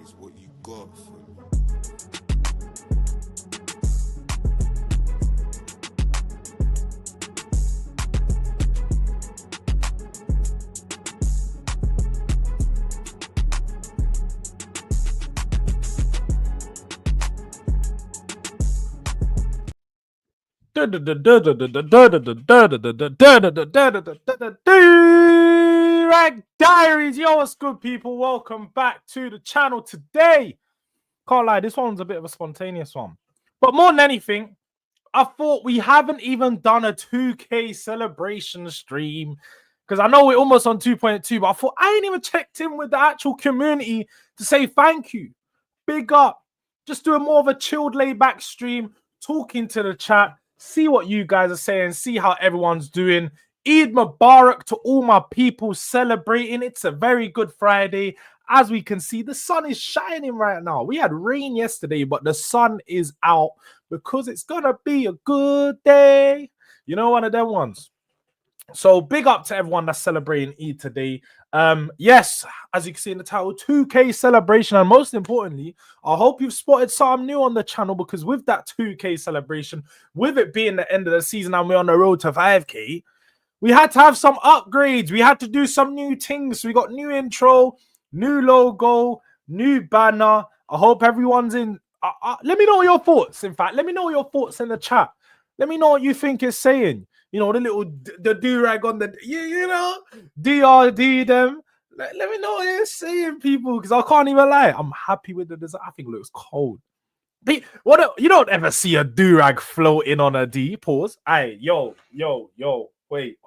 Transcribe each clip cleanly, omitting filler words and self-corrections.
is what you got for me. Durag Diaries, yo, what's good, people? Welcome back to the channel today. Can't lie, this one's a bit of a spontaneous one. But more than anything, I thought we haven't even done a 2K celebration stream because I know we're almost on 2.2, but I thought I ain't even checked in with the actual community to say thank you. Big up. Just doing more of a chilled, laid back stream, talking to the chat, see what you guys are saying, see how everyone's doing. Eid Mubarak to all my people celebrating. It's a very good Friday. As we can see, the sun is shining right now. We had rain yesterday, but the sun is out because it's gonna be a good day. You know, one of them ones. So big up to everyone that's celebrating Eid today. Yes, as you can see in the title, 2K celebration, and most importantly, I hope you've spotted something new on the channel, because with that 2K celebration, with it being the end of the season and we're on the road to 5K, we had to have some upgrades. We had to do some new things. We got new intro, new logo, new banner. I hope everyone's in. Let me know your thoughts. In fact, let me know your thoughts in the chat. Let me know what you think it's saying. You know, the little the do-rag on the, you know, DRD them. Let me know what it's saying, people, because I can't even lie. I'm happy with the design. I think it looks cold. You don't ever see a do-rag floating on a D. Pause. Aye, yo. Wait,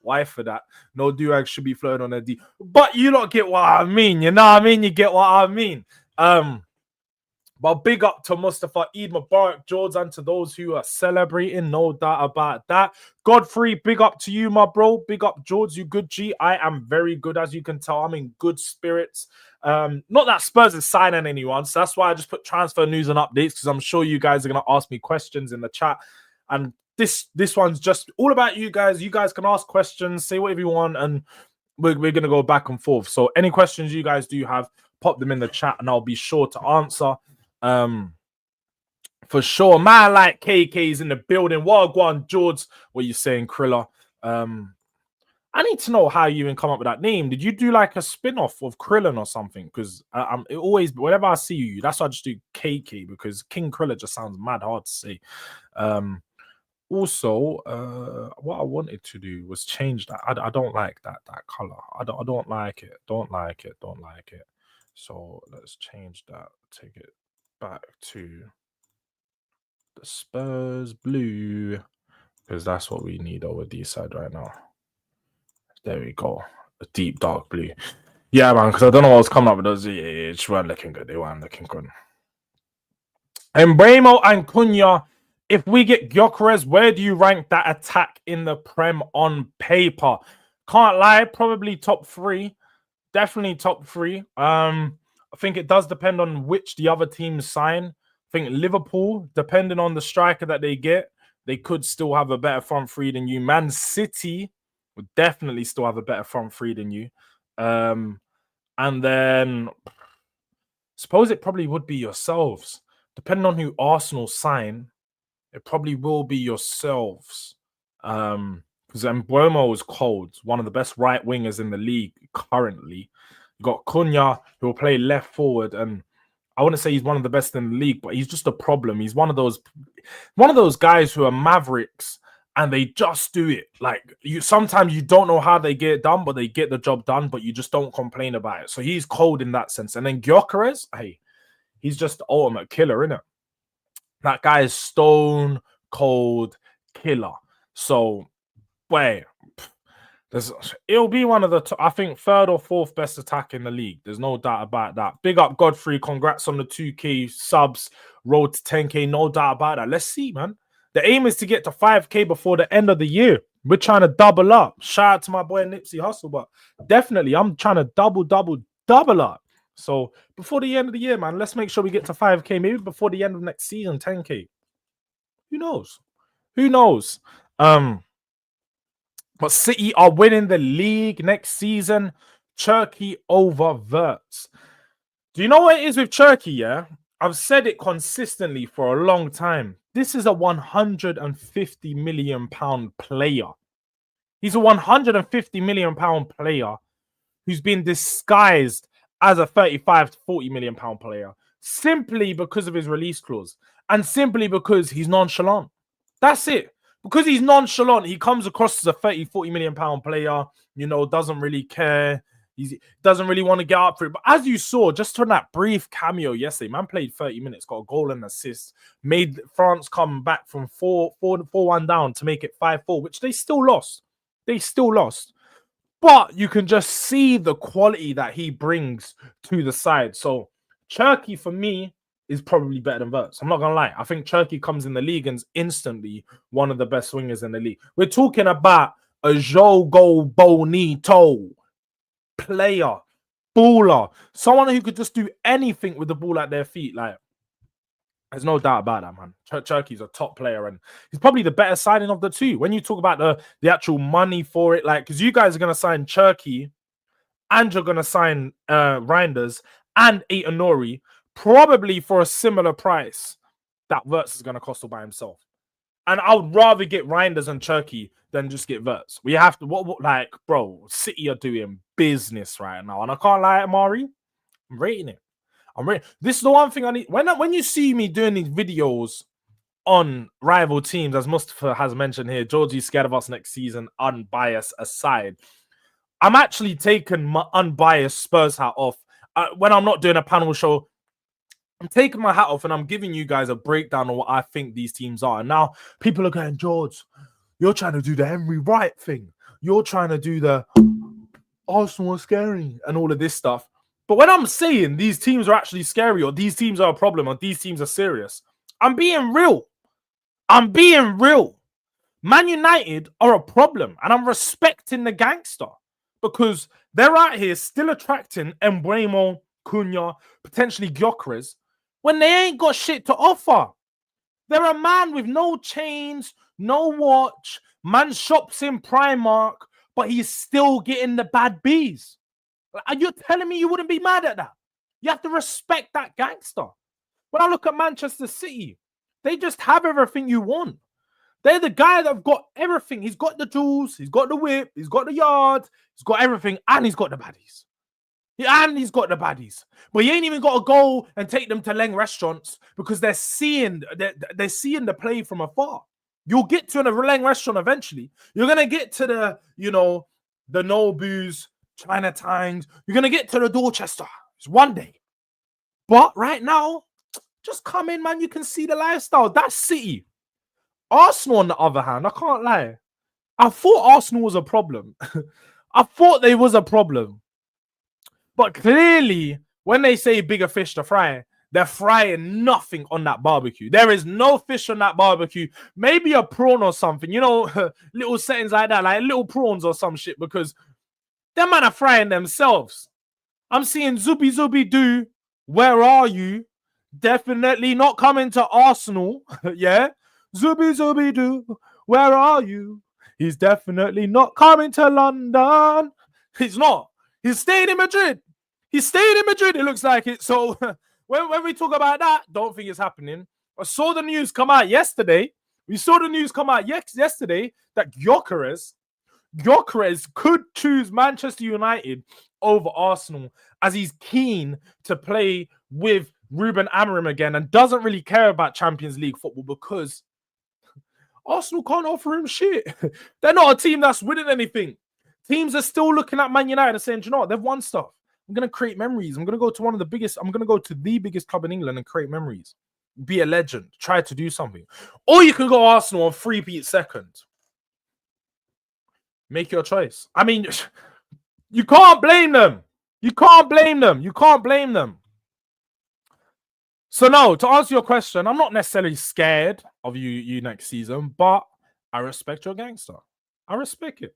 why for that? No do-rag should be floating on a D. But you don't get what I mean. You know what I mean? You get what I mean. But big up to Mustafa, Eid Mubarak, Jords, and to those who are celebrating, no doubt about that. Godfrey, big up to you, my bro. Big up, Jords, you good G. I am very good, as you can tell. I'm in good spirits. Not that Spurs is signing anyone, so that's why I just put transfer news and updates, because I'm sure you guys are going to ask me questions in the chat. And this one's just all about you guys. You guys can ask questions, say whatever you want, and we're going to go back and forth. So any questions you guys do have, pop them in the chat, and I'll be sure to answer. For sure, man. Like KK's in the building. Wagwan, Jords, what you saying, Krilla? I need to know how you even come up with that name. Did you do like a spin-off of Krillin or something? Because I'm always, whenever I see you, that's why I just do KK, because King Krilla just sounds mad hard to say. Also, what I wanted to do was change that. I don't like that color. I don't like it. Don't like it. So let's change that. Take it back to the Spurs blue, because that's what we need over this side right now. There we go. A deep dark blue. Yeah, man, because I don't know what was coming up with those. It just weren't looking good. They weren't looking good. And Bremo and Cunha, if we get Gyökeres, where do you rank that attack in the Prem on paper? Can't lie, probably top 3. Definitely top 3. I think it does depend on which the other teams sign. I think Liverpool, depending on the striker that they get, they could still have a better front 3 than you. Man City would definitely still have a better front 3 than you. And then suppose it probably would be yourselves. Depending on who Arsenal sign, it probably will be yourselves. Because Mbeumo is cold, one of the best right wingers in the league currently. You got Cunha, who will play left forward, and I wouldn't say he's one of the best in the league, but he's just a problem. He's one of those guys who are mavericks, and they just do it. Like, sometimes you don't know how they get it done, but they get the job done, but you just don't complain about it. So he's cold in that sense. And then Gyökeres, hey, he's just the ultimate killer, innit? That guy is stone cold killer. So, wait, it'll be one of the, I think, 3rd or 4th best attack in the league. There's no doubt about that. Big up Godfrey. Congrats on the 2K subs. Road to 10K. No doubt about that. Let's see, man. The aim is to get to 5K before the end of the year. We're trying to double up. Shout out to my boy Nipsey Hussle, but definitely I'm trying to double up. So before the end of the year, man, let's make sure we get to 5K. Maybe before the end of next season, 10K. Who knows? But City are winning the league next season. Turkey over Verts. Do you know what it is with Turkey? Yeah, I've said it consistently for a long time. This is a 150 million pound player. He's a 150 million pound player who's been disguised as a 35 to 40 million pound player simply because of his release clause and simply because he's nonchalant. That's it. Because he's nonchalant, he comes across as a 30, 40 million pound player, doesn't really care. He doesn't really want to get up for it. But as you saw, just from that brief cameo yesterday, man played 30 minutes, got a goal and assist, made France come back from 4-1 down to make it 5-4, which they still lost. But you can just see the quality that he brings to the side. So Turkey, for me, is probably better than Wirtz. I'm not going to lie. I think Turkey comes in the league and is instantly one of the best wingers in the league. We're talking about a Jogo Bonito player, baller, someone who could just do anything with the ball at their feet. Like, there's no doubt about that, man. Turkey's a top player, and he's probably the better signing of the two. When you talk about the actual money for it, like, because you guys are going to sign Turkey and you're going to sign Reinders and Aitonori probably for a similar price that Wirtz is going to cost all by himself. And I would rather get Reinders and Turkey than just get Wirtz. We have to, like, bro, City are doing business right now. And I can't lie, Amari, I'm rating it. This is the one thing I need. When you see me doing these videos on rival teams, as Mustafa has mentioned here, Georgie's scared of us next season, unbiased aside, I'm actually taking my unbiased Spurs hat off. When I'm not doing a panel show, I'm taking my hat off and I'm giving you guys a breakdown of what I think these teams are. And now people are going, Jords, you're trying to do the Henry Wright thing. You're trying to do the Arsenal are scary and all of this stuff. But when I'm saying these teams are actually scary or these teams are a problem or these teams are serious, I'm being real. Man United are a problem and I'm respecting the gangster because they're out here still attracting Mbeumo, Cunha, potentially Gyökeres when they ain't got shit to offer. They're a man with no chains, no watch, man shops in Primark, but he's still getting the bad bees. Are you telling me you wouldn't be mad at that? You have to respect that gangster. When I look at Manchester City, they just have everything you want. They're the guy that have got everything. He's got the jewels, he's got the whip, he's got the yard, he's got everything, and he's got the baddies. But he ain't even got to go and take them to Leng restaurants because they're seeing the play from afar. You'll get to a Leng restaurant eventually. You're gonna get to the Nobus, Chinatowns. You're going to get to the Dorchester. It's one day. But right now, just come in, man. You can see the lifestyle. That's City. Arsenal, on the other hand, I can't lie. I thought Arsenal was a problem. I thought they was a problem. But clearly, when they say bigger fish to fry, they're frying nothing on that barbecue. There is no fish on that barbecue. Maybe a prawn or something. Little settings like that, like little prawns or some shit, because them man are frying themselves. I'm seeing Zubi Doo. Where are you? Definitely not coming to Arsenal. Yeah. Zubi Doo. Where are you? He's definitely not coming to London. He's not. He's staying in Madrid. It looks like it. So when we talk about that, don't think it's happening. I saw the news come out yesterday. Yesterday that Gyökeres could choose Manchester United over Arsenal as he's keen to play with Ruben Amorim again and doesn't really care about Champions League football because Arsenal can't offer him shit. They're not a team that's winning anything. Teams are still looking at Man United and saying, do you know what? They've won stuff. I'm going to create memories. I'm going to go to the biggest club in England and create memories. Be a legend. Try to do something. Or you can go Arsenal on 3-peat second. Make your choice. I mean, you can't blame them. So no, to answer your question, I'm not necessarily scared of you next season, but I respect your gangster. I respect it.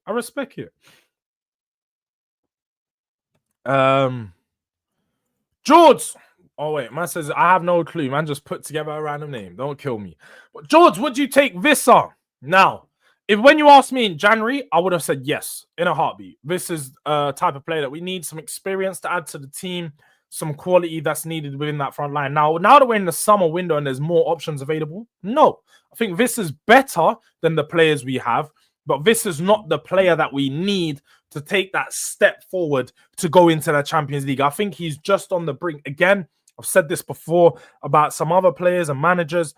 Jords. Oh wait, man says I have no clue. Man just put together a random name. Don't kill me. But Jords, would you take Vissa now? If when you asked me in January, I would have said yes in a heartbeat. This is a type of player that we need, some experience to add to the team, some quality that's needed within that front line. Now that we're in the summer window and there's more options available, no. I think this is better than the players we have, but this is not the player that we need to take that step forward to go into the Champions League. I think he's just on the brink. Again, I've said this before about some other players and managers.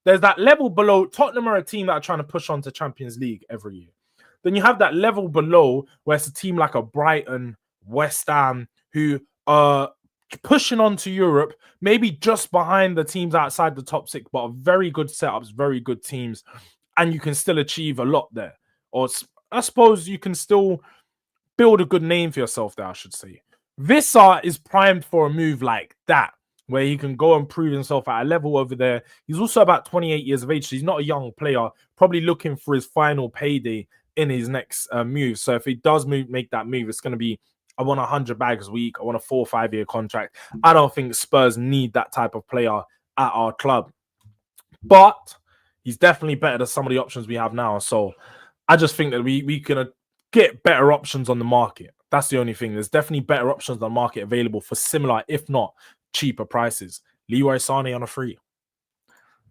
There's that level below. Tottenham are a team that are trying to push on to Champions League every year. Then you have that level below where it's a team like a Brighton, West Ham, who are pushing on to Europe, maybe just behind the teams outside the top 6, but are very good setups, very good teams, and you can still achieve a lot there. Or I suppose you can still build a good name for yourself there, I should say. Vissar is primed for a move like that, where he can go and prove himself at a level over there. He's also about 28 years of age, so he's not a young player, probably looking for his final payday in his next move. So if he does make that move, it's going to be, I want 100 bags a week. I want a 4 or 5 year contract. I don't think Spurs need that type of player at our club. But he's definitely better than some of the options we have now. So I just think that we can get better options on the market. That's the only thing. There's definitely better options on the market available for similar, if not cheaper prices. Leroy Sané on a free.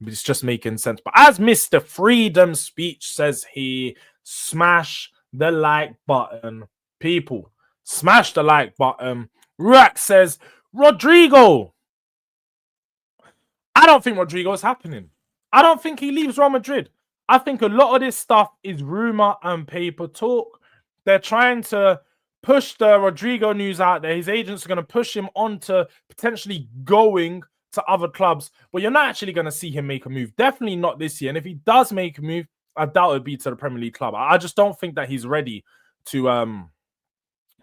It's just making sense. But as Mr. Freedom Speech says, he smash the like button. People, smash the like button. Ruak says, Rodrigo. I don't think Rodrigo is happening. I don't think he leaves Real Madrid. I think a lot of this stuff is rumor and paper talk. They're trying to push the Rodrigo news out there. His agents are going to push him on to potentially going to other clubs, but you're not actually going to see him make a move. Definitely not this year. And if he does make a move, I doubt it'd be to the Premier League club. I just don't think that he's ready to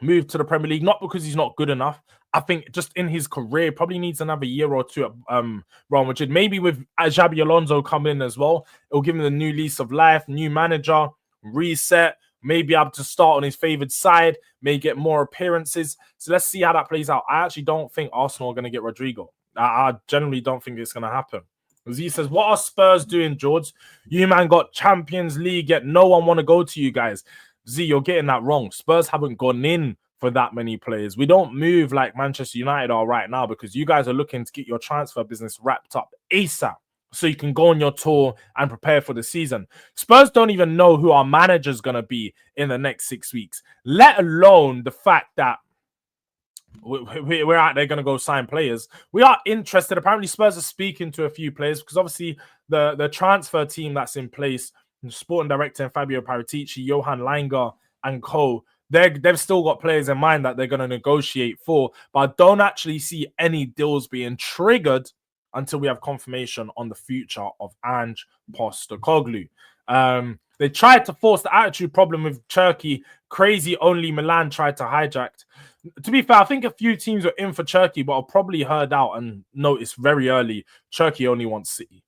move to the Premier League. Not because he's not good enough. I think just in his career, probably needs another year or two at Real Madrid. Maybe with Xabi Alonso coming in as well, it'll give him a new lease of life, new manager, reset, maybe able to start on his favoured side, may get more appearances. So let's see how that plays out. I actually don't think Arsenal are going to get Rodrigo. I generally don't think it's going to happen. Z says, what are Spurs doing, Jords? You man got Champions League, yet no one want to go to you guys. Z, you're getting that wrong. Spurs haven't gone in for that many players. We don't move like Manchester United are right now because you guys are looking to get your transfer business wrapped up ASAP so you can go on your tour and prepare for the season. Spurs don't even know who our manager's going to be in the next 6 weeks, let alone the fact that we're out there going to go sign players. We are interested. Apparently, Spurs are speaking to a few players because obviously the transfer team that's in place, the sporting director and Fabio Paratici, Johan Langer and co, they've still got players in mind that they're going to negotiate for, but I don't actually see any deals being triggered until we have confirmation on the future of Ange Postecoglou. They tried to force the attitude problem with Turkey. Crazy only Milan tried to hijack. To be fair, I think a few teams were in for Turkey, but I'll probably heard out and noticed very early Turkey only wants City.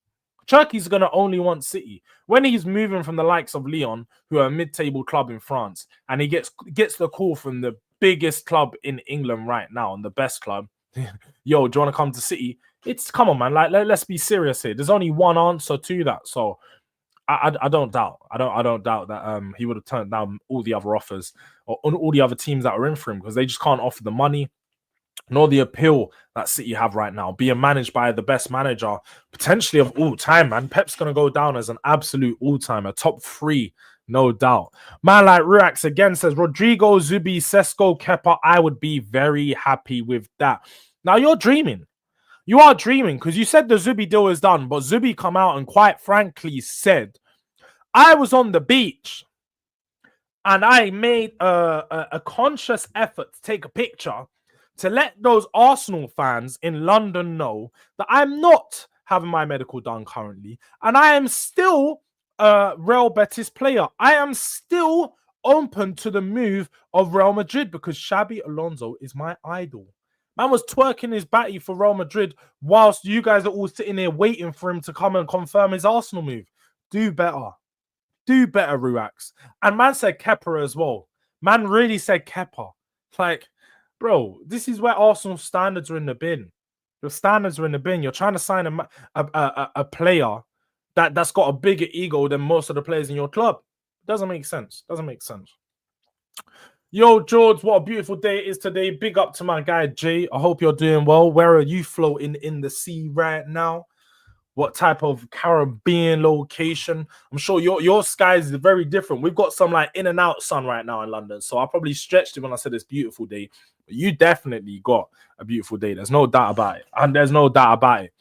Turkey's going to only want City. When he's moving from the likes of Lyon, who are a mid-table club in France, and he gets the call from the biggest club in England right now and the best club, yo, do you want to come to City? Come on, man. Like, let's be serious here. There's only one answer to that. So I don't doubt. I don't doubt that he would have turned down all the other offers or all the other teams that are in for him because they just can't offer the money nor the appeal that City have right now. Being managed by the best manager potentially of all time, man. Pep's gonna go down as an absolute all-timer, top 3, no doubt. Man like Ruax again says Rodrigo, Zubi, Sesko, Kepa. I would be very happy with that. Now you're dreaming. You are dreaming because you said the Zubi deal is done, but Zubi come out and quite frankly said, I was on the beach and I made a conscious effort to take a picture to let those Arsenal fans in London know that I'm not having my medical done currently and I am still a Real Betis player. I am still open to the move of Real Madrid because Xabi Alonso is my idol. Man was twerking his batty for Real Madrid whilst you guys are all sitting there waiting for him to come and confirm his Arsenal move. Do better. Do better, Ruax. And man said Kepa as well. Man really said Kepa. Like, bro, this is where Arsenal standards are in the bin. Your standards are in the bin. You're trying to sign a player that's got a bigger ego than most of the players in your club. Doesn't make sense. Doesn't make sense. Yo, Jords, what a beautiful day it is today. Big up to my guy, Jay. I hope you're doing well. Where are you floating in the sea right now? What type of Caribbean location? I'm sure your skies is very different. We've got some like in and out sun right now in London. So I probably stretched it when I said it's beautiful day. But you definitely got a beautiful day. There's no doubt about it. And there's no doubt about it.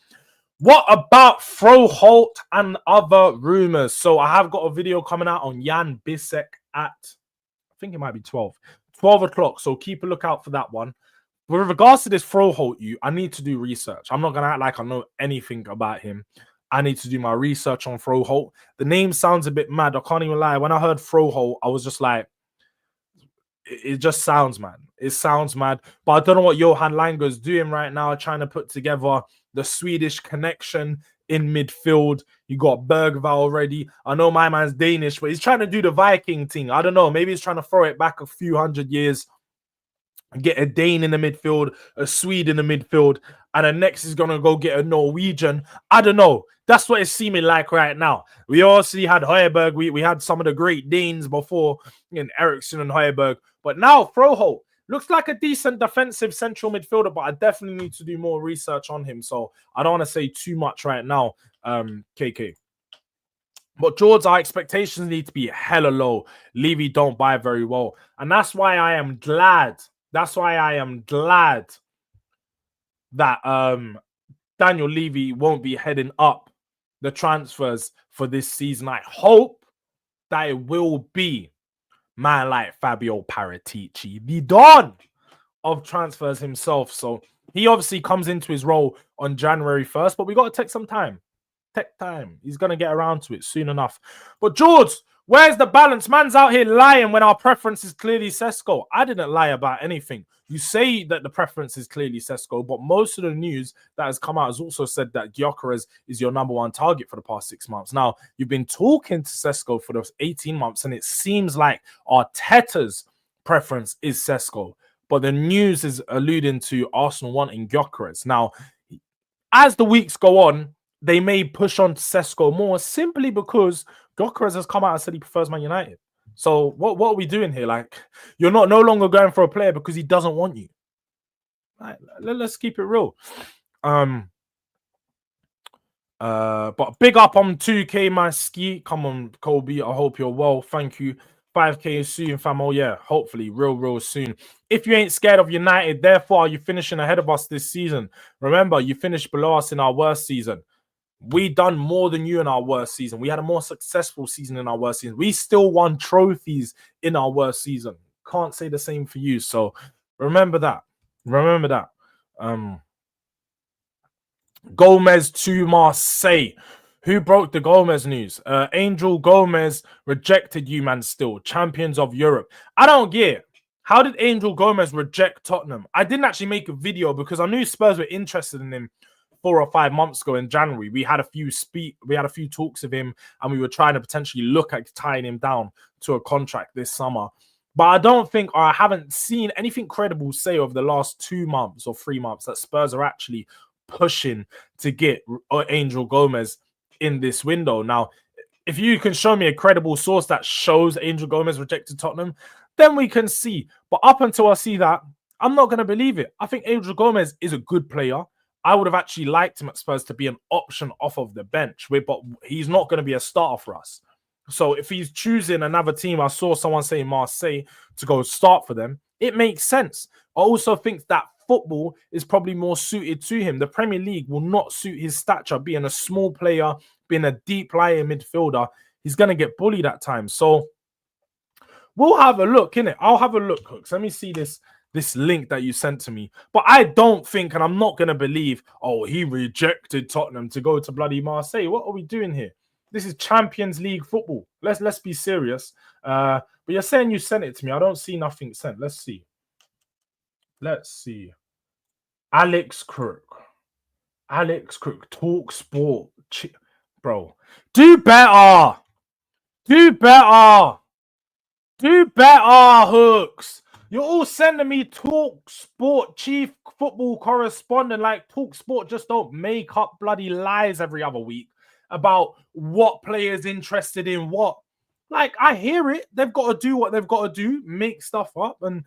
What about Froholt and other rumors? So I have got a video coming out on Jan Bissek at, I think it might be 12 o'clock. So keep a lookout for that one. With regards to this Froholt, I need to do research. I'm not going to act like I know anything about him. I need to do my research on Froholt. The name sounds a bit mad. I can't even lie. When I heard Froholt, I was just like, it just sounds mad. It sounds mad. But I don't know what Johan Langer's doing right now, trying to put together the Swedish connection in midfield. You got Bergvall already. I know my man's Danish, but he's trying to do the Viking thing. I don't know. Maybe he's trying to throw it back a few hundred years. Get a Dane in the midfield, a Swede in the midfield, and then next is going to go get a Norwegian. I don't know. That's what it's seeming like right now. We also had Højbjerg. We had some of the great Danes before, in Eriksson and Højbjerg. But now Froholt looks like a decent defensive central midfielder, but I definitely need to do more research on him. So I don't want to say too much right now, KK. But Jords, our expectations need to be hella low. Levy don't buy very well. And that's why I am glad. That's why I am glad that Daniel Levy won't be heading up the transfers for this season. I hope that it will be man like Fabio Paratici, the Don of transfers himself. So he obviously comes into his role on January 1st, but we got to take some time. Take time. He's going to get around to it soon enough. But George, where's the balance? Man's out here lying when our preference is clearly Sesko. I didn't lie about anything. You say that the preference is clearly Sesko, but most of the news that has come out has also said that Gyökeres is your number one target for the past 6 months. Now, you've been talking to Sesko for those 18 months, and it seems like Arteta's preference is Sesko. But the news is alluding to Arsenal wanting Gyökeres. Now, as the weeks go on, they may push on to Sesko more simply because Gyökeres has come out and said he prefers Man United. So what are we doing here? Like, you're no longer going for a player because he doesn't want you. Right, let's keep it real. But big up on 2K, my ski. Come on, Kobe. I hope you're well. Thank you. 5K soon, fam. Oh, yeah. Hopefully, real soon. If you ain't scared of United, therefore, you're finishing ahead of us this season. Remember, you finished below us in our worst season. We done more than you in our worst season. We had a more successful season in our worst season. We still won trophies in our worst season. Can't say the same for you. So remember that. Remember that. Gomez to Marseille. Who broke the Gomez news? Angel Gomez rejected you, man, still. Champions of Europe. I don't get it. How did Angel Gomez reject Tottenham? I didn't actually make a video because I knew Spurs were interested in him 4 or 5 months ago in January. We had a few talks of him, and we were trying to potentially look at tying him down to a contract this summer. But I don't think, or I haven't seen anything credible say over the last 2 months or 3 months that Spurs are actually pushing to get Angel Gomez in this window. Now, if you can show me a credible source that shows Angel Gomez rejected Tottenham, then we can see. But up until I see that, I'm not going to believe it. I think Angel Gomez is a good player. I would have actually liked him at Spurs to be an option off of the bench, but he's not going to be a starter for us. So if he's choosing another team, I saw someone say Marseille to go start for them, it makes sense. I also think that football is probably more suited to him. The Premier League will not suit his stature, being a small player, being a deep lying midfielder. He's going to get bullied at times. So we'll have a look, innit? I'll have a look, Hooks. Let me see this link that you sent to me. But I don't think, and I'm not going to believe, oh, he rejected Tottenham to go to bloody Marseille. What are we doing here? This is Champions League football. Let's be serious. But you're saying you sent it to me. I don't see nothing sent. Let's see. Alex Crook, Talk Sport. Bro, do better. Hooks. You're all sending me Talk Sport chief football correspondent. Like, Talk Sport just don't make up bloody lies every other week about what players interested in what. Like, I hear it. They've got to do what they've got to do, make stuff up, and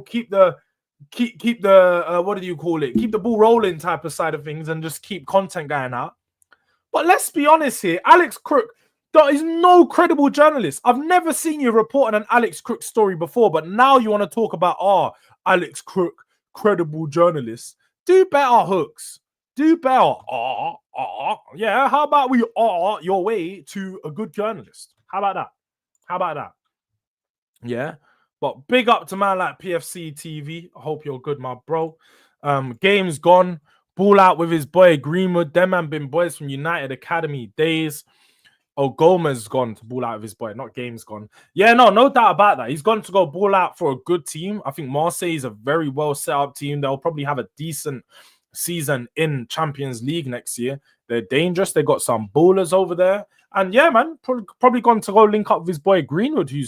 keep the what do you call it? Keep the ball rolling type of side of things, and just keep content going out. But let's be honest here, Alex Crook, there is no credible journalist. I've never seen you report on an Alex Crook story before, but now you want to talk about Alex Crook, credible journalist. Do better, Hooks. Do better. Yeah. How about we your way to a good journalist? How about that? How about that? Yeah. But big up to man like PFC TV. I hope you're good, my bro. Game's gone. Ball out with his boy Greenwood. Them man been boys from United Academy days. Oh, Gomez gone to ball out with his boy. Not Game's gone. Yeah, no doubt about that. He's gone to go ball out for a good team. I think Marseille is a very well set up team. They'll probably have a decent season in Champions League next year. They're dangerous. They got some ballers over there. And yeah, man, probably gone to go link up with his boy Greenwood, who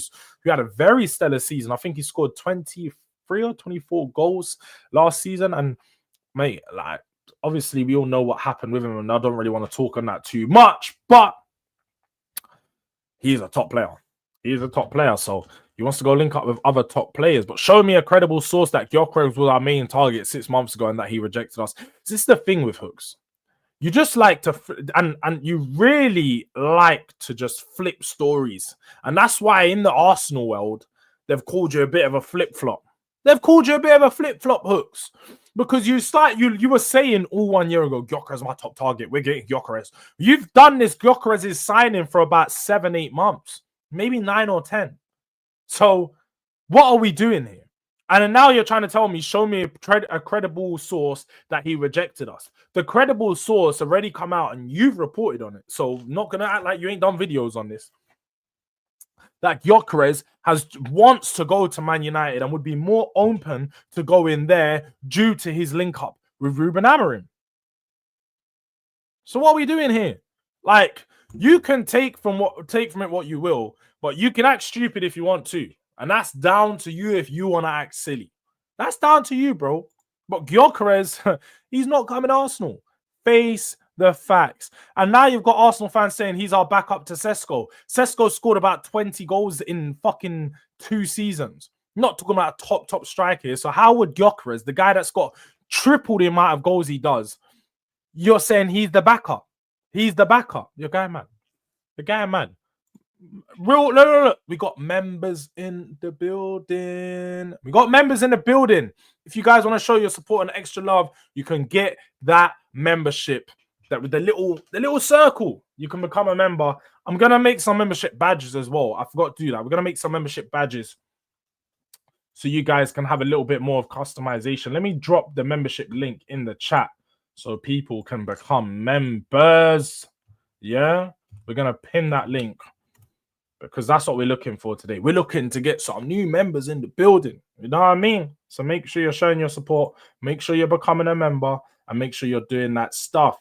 had a very stellar season. I think he scored 23 or 24 goals last season. And mate, like, obviously we all know what happened with him, and I don't really want to talk on that too much, but he's a top player. He's a top player, so he wants to go link up with other top players. But show me a credible source that Gyökeres was our main target 6 months ago and that he rejected us. This is the thing with Hooks. You just like to, and you really like to just flip stories. And that's why in the Arsenal world, they've called you a bit of a flip-flop. They've called you a bit of a flip-flop, Hooks. Because you were saying all 1 year ago, Gyökeres is my top target. We're getting Gyökeres. You've done this Gyökeres' signing for about 7-8 months. Maybe 9 or 10. So what are we doing here? And then now you're trying to tell me, show me a credible source that he rejected us. The credible source already come out and you've reported on it. So not going to act like you ain't done videos on this. That Gyökeres wants to go to Man United and would be more open to go in there due to his link up with Ruben Amorim. So what are we doing here? Like, you can take from it what you will, but you can act stupid if you want to. And that's down to you if you want to act silly. That's down to you, bro. But Gyökeres, he's not coming to Arsenal. Face the facts. And now you've got Arsenal fans saying he's our backup to Sesko. Sesko scored about 20 goals in fucking 2 seasons. Not talking about top striker. So how would Gyökeres, the guy that's got triple the amount of goals he does, you're saying he's the backup? He's the backup. Your guy, man. The guy, man. Look. We got members in the building. We got members in the building. If you guys want to show your support and extra love, you can get that membership. That with the little circle, you can become a member. I'm gonna make some membership badges as well. I forgot to do that. We're gonna make some membership badges so you guys can have a little bit more of customization. Let me drop the membership link in the chat so people can become members. Yeah, we're gonna pin that link because that's what we're looking for today. We're looking to get some new members in the building. You know what I mean? So make sure you're showing your support. Make sure you're becoming a member, and make sure you're doing that stuff.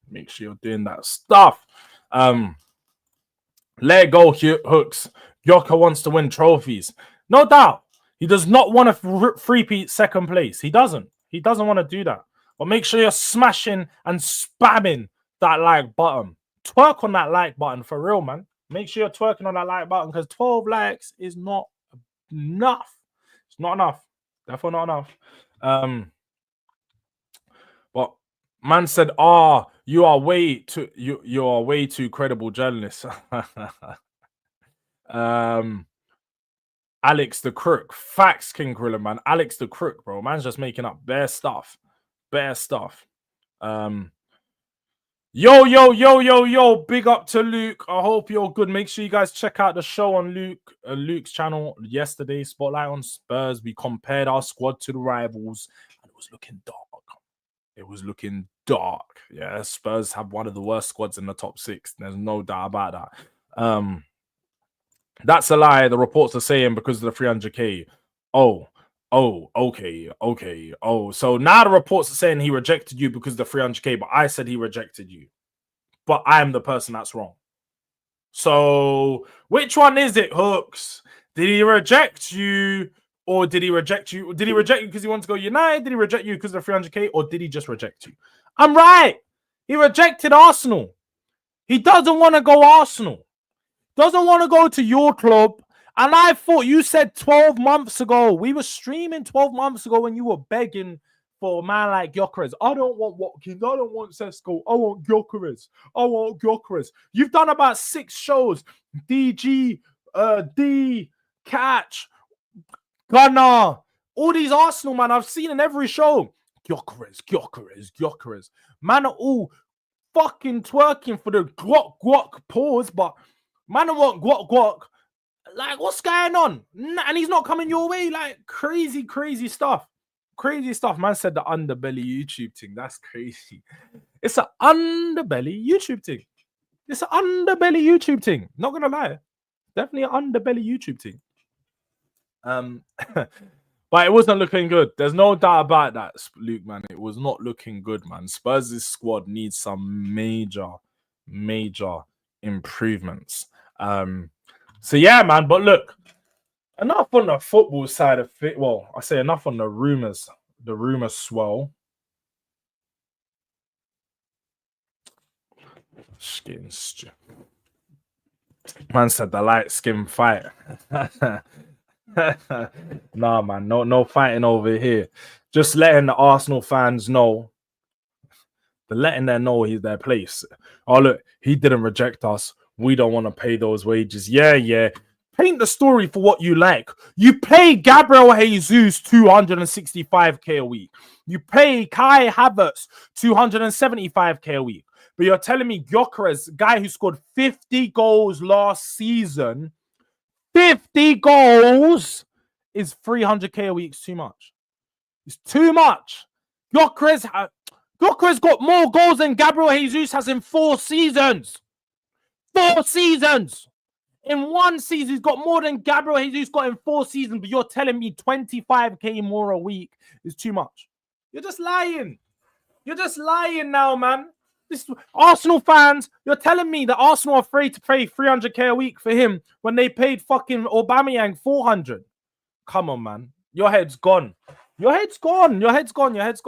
Make sure you're doing that stuff. Let it go, Hooks. Gyökeres wants to win trophies. No doubt. He does not want to three-peat second place. He doesn't. He doesn't want to do that. But make sure you're smashing and spamming that like button. Twerk on that like button for real, man. Make sure you're twerking on that like button because 12 likes is not enough. It's not enough. Definitely not enough. But man said, you are way too credible journalist. Alex the Crook. Facts, King Gorilla, man. Alex the Crook, bro. Man's just making up bare stuff. Bare stuff. Yo. Big up to Luke. I hope you're good. Make sure you guys check out the show on Luke's channel yesterday. Spotlight on Spurs. We compared our squad to the rivals, and it was looking dark. It was looking dark. Yeah, Spurs have one of the worst squads in the top 6. There's no doubt about that. That's a lie. The reports are saying because of the 300k. Okay. So now the reports are saying he rejected you because of the 300k, but I said he rejected you. But I'm the person that's wrong. So which one is it, Hooks? Did he reject you? Or did he reject you? Did he reject you because he wanted to go United? Did he reject you because of the 300k? Or did he just reject you? I'm right. He rejected Arsenal. He doesn't want to go Arsenal. doesn't want to go to your club. And I thought you said 12 months ago, we were streaming 12 months ago when you were begging for a man like Gyökeres. I don't want Watkins. I don't want Sesko. I want Gyökeres. I want Gyökeres. You've done about 6 shows. DG, D, Catch, Gunnar. All these Arsenal, man, I've seen in every show. Gyökeres. Man are all fucking twerking for the guac pause, but man are what guac. Like, what's going on? And he's not coming your way. Like, crazy stuff. Crazy stuff. Man said the underbelly YouTube thing. That's crazy. It's an underbelly YouTube thing. It's an underbelly YouTube thing. Not gonna lie. Definitely an underbelly YouTube thing. But it wasn't looking good. There's no doubt about that, Luke, man. It was not looking good, man. Spurs' squad needs some major improvements. So yeah, man. But look, enough on the football side of it. Well, I say enough on the rumors. The rumors swell. Skin man said the light skin fight. Nah, man, no fighting over here. Just letting the Arsenal fans know. Letting them know he's their place. Oh, look, he didn't reject us. We don't want to pay those wages. Yeah. Paint the story for what you like. You pay Gabriel Jesus 265k a week. You pay Kai Havertz 275k a week. But you're telling me Gyökeres, guy who scored 50 goals last season, 50 goals is 300k a week. It's too much. It's too much. Gyökeres got more goals than Gabriel Jesus has in 4 seasons. 4 seasons. In 1 season, he's got more than Gabriel Jesus got in 4 seasons, but you're telling me 25k more a week is too much. You're just lying. You're just lying now, man. This Arsenal fans, you're telling me that Arsenal are afraid to pay 300k a week for him when they paid fucking Aubameyang 400. Come on, man. Your head's gone. Your head's gone, Hooks.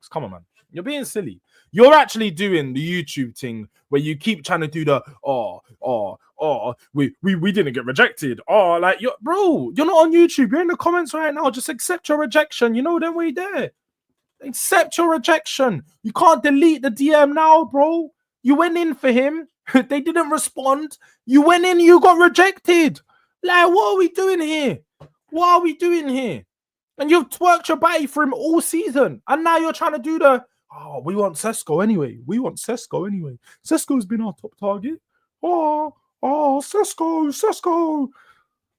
Come on, man. You're being silly. You're actually doing the YouTube thing where you keep trying to do the we didn't get rejected. Like you're not on YouTube. You're in the comments right now. Just accept your rejection. You know, then we're there. Accept your rejection. You can't delete the DM now, bro. You went in for him. They didn't respond. You went in, you got rejected. Like, what are we doing here? What are we doing here? And you've twerked your body for him all season. And now you're trying to do the, we want Sesko anyway. Sesko's been our top target. Sesko.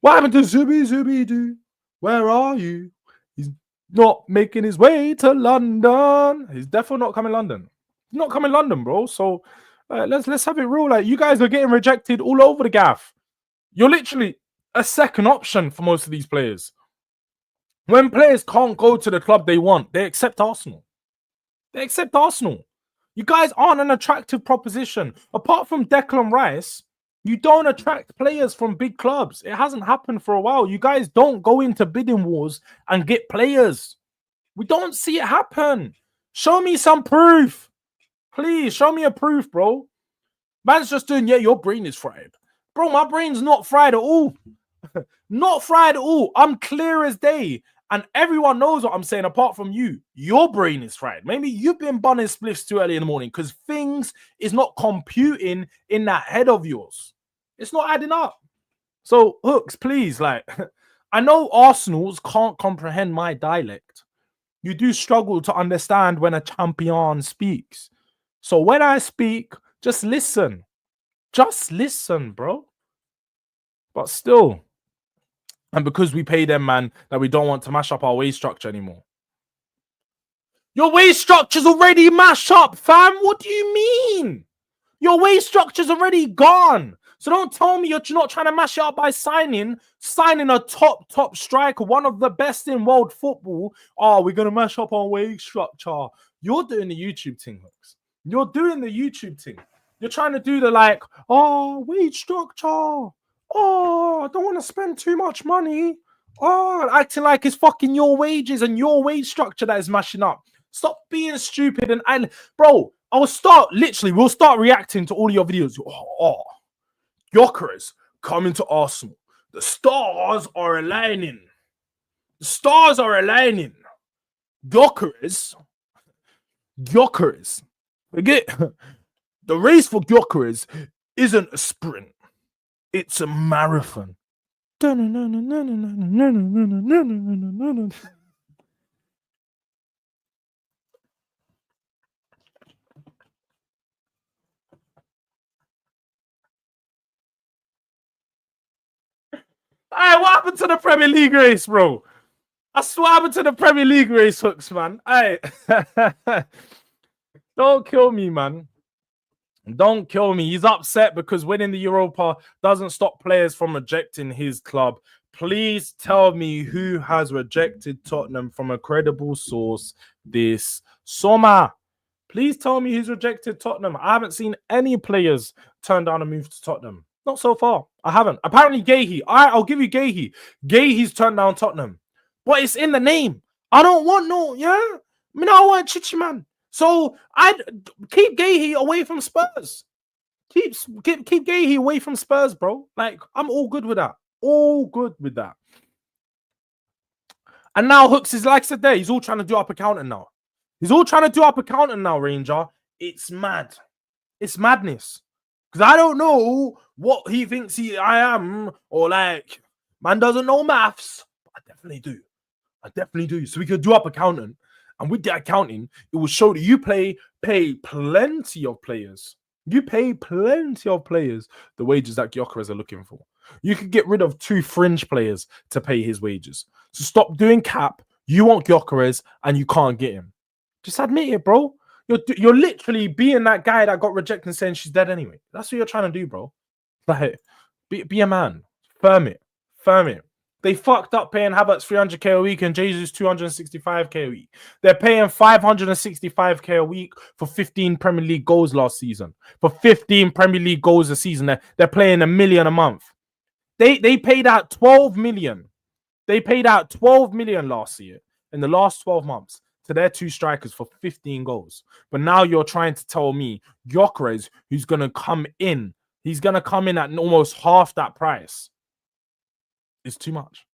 What happened to Zubi? Where are you? He's not making his way to London. He's definitely not coming London. He's not coming London, bro. So let's have it real. Like, you guys are getting rejected all over the gaff. You're literally a second option for most of these players. When players can't go to the club they want, they accept Arsenal. You guys aren't an attractive proposition. Apart from Declan Rice, you don't attract players from big clubs. It hasn't happened for a while. You guys don't go into bidding wars and get players. We don't see it happen. Show me some proof. Please, show me a proof, bro. Man's just doing, your brain is fried. Bro, my brain's not fried at all. Not fried at all. I'm clear as day. And everyone knows what I'm saying apart from you. Your brain is fried. Maybe you've been bunning spliffs too early in the morning because things is not computing in that head of yours. It's not adding up. So, Hooks, please, like, I know Arsenals can't comprehend my dialect. You do struggle to understand when a champion speaks. So when I speak, just listen. Just listen, bro. But still, and because we pay them, man, that we don't want to mash up our wage structure anymore. Your wage structure's already mashed up, fam. What do you mean? Your wage structure's already gone. So don't tell me you're not trying to mash it up by signing a top striker, one of the best in world football. We're going to mash up our wage structure. You're doing the YouTube thing, Hooks. You're doing the YouTube thing. You're trying to do the wage structure. I don't want to spend too much money. Acting like it's fucking your wages and your wage structure that is mashing up. Stop being stupid. Bro, we'll start reacting to all your videos. Gyökeres coming to Arsenal. The stars are aligning. The stars are aligning. Gyökeres. Forget the race for Gyökeres isn't a sprint. It's a marathon. Hey, what happened to the Premier League race, bro? That's what happened to the Premier League race, Hooks, man. Hey, don't kill me, man. Don't kill me. He's upset because winning the Europa doesn't stop players from rejecting his club. Please tell me who has rejected Tottenham from a credible source this summer. Please tell me who's rejected Tottenham. I haven't seen any players turn down a move to Tottenham. Not so far. I haven't. Apparently, Gahey. I'll give you Gahey. Gahey's turned down Tottenham. But it's in the name. I don't want no, yeah? I mean, I want Chichi, man. So I'd keep Gahey away from Spurs. Keep Gahey away from Spurs, bro. Like, I'm all good with that. All good with that. And now Hooks is like I said there, he's all trying to do up accounting now. He's all trying to do up accounting now, Ranger. It's mad. It's madness. Because I don't know what he thinks I am, or like, man doesn't know maths. But I definitely do. I definitely do. So we could do up accounting. And with the accounting, it will show that you pay plenty of players. You pay plenty of players the wages that Gyökeres are looking for. You could get rid of 2 fringe players to pay his wages. So stop doing cap. You want Gyökeres and you can't get him. Just admit it, bro. You're literally being that guy that got rejected and saying she's dead anyway. That's what you're trying to do, bro. Like, be a man. Firm it. They fucked up paying Havertz 300k a week and Jesus 265k a week. They're paying 565k a week for 15 Premier League goals last season. For 15 Premier League goals a season, they're playing $1 million a month. They paid out 12 million. They paid out 12 million last year in the last 12 months to their 2 strikers for 15 goals. But now you're trying to tell me Gyökeres, who's going to come in, he's going to come in at almost half that price. It's too much.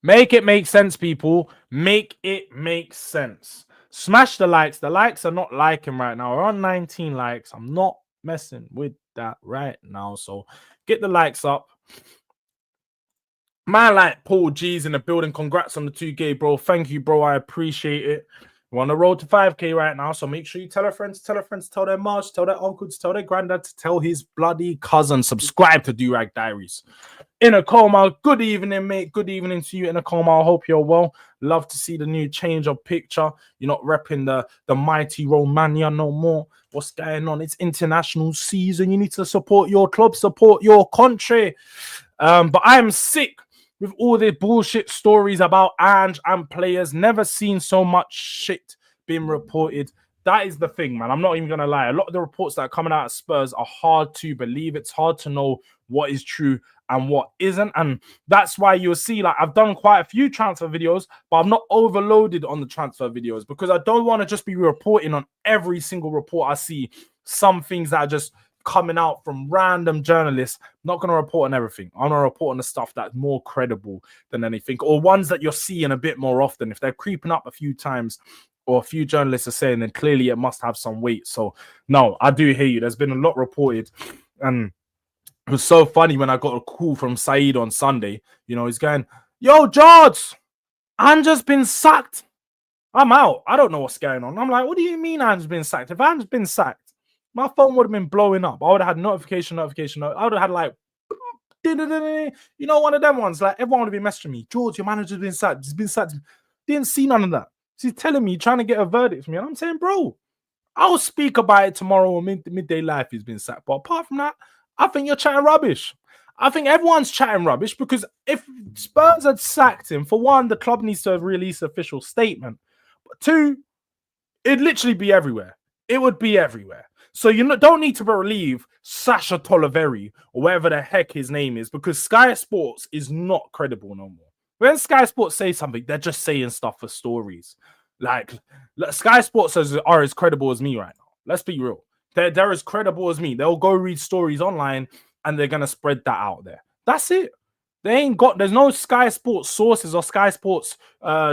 Make it make sense, people. Make it make sense. Smash the likes. The likes are not liking right now. We're on 19 likes. I'm not messing with that right now. So get the likes up. Man, like Paul G's in the building. Congrats on the 2K, bro. Thank you, bro. I appreciate it. We're on the road to 5K right now, so make sure you tell our friends, tell their moms, tell their uncles, tell their granddad, to tell his bloody cousin. Subscribe to Durag Diaries. In a coma, good evening, mate. Good evening to you in a coma. I hope you're well. Love to see the new change of picture. You're not repping the mighty Romania no more. What's going on? It's international season. You need to support your club, support your country. But I am sick with all the bullshit stories about Ange and players. Never seen so much shit being reported. That is the thing, man. I'm not even going to lie. A lot of the reports that are coming out of Spurs are hard to believe. It's hard to know what is true and what isn't. And that's why you'll see, like, I've done quite a few transfer videos, but I'm not overloaded on the transfer videos because I don't want to just be reporting on every single report I see. Some things that are just coming out from random journalists. I'm not going to report on everything. I'm going to report on the stuff that's more credible than anything, or ones that you're seeing a bit more often. If they're creeping up a few times or a few journalists are saying, then clearly it must have some weight. So no, I do hear you. There's been a lot reported, and it was so funny when I got a call from Saeed on Sunday. You know, he's going, "Yo, Jords, Ange's been sacked." I'm out. I don't know what's going on. I'm like, what do you mean Ange's been sacked? If Ange's been sacked, my phone would have been blowing up. I would have had notification. I would have had like, you know, one of them ones. Like, everyone would have been messaging me. George, your manager's been sacked. He's been sacked. Didn't see none of that. She's telling me, trying to get a verdict from me. And I'm saying, bro, I'll speak about it tomorrow or midday live. He's been sacked. But apart from that, I think you're chatting rubbish. I think everyone's chatting rubbish because if Spurs had sacked him, for one, the club needs to release an official statement. But two, it'd literally be everywhere. It would be everywhere. So you don't need to believe Sasha Toliveri or whatever the heck his name is, because Sky Sports is not credible no more. When Sky Sports say something, they're just saying stuff for stories. Like, Sky Sports are as credible as me right now. Let's be real. They're as credible as me. They'll go read stories online and they're gonna spread that out there. That's it. There's no Sky Sports sources or Sky Sports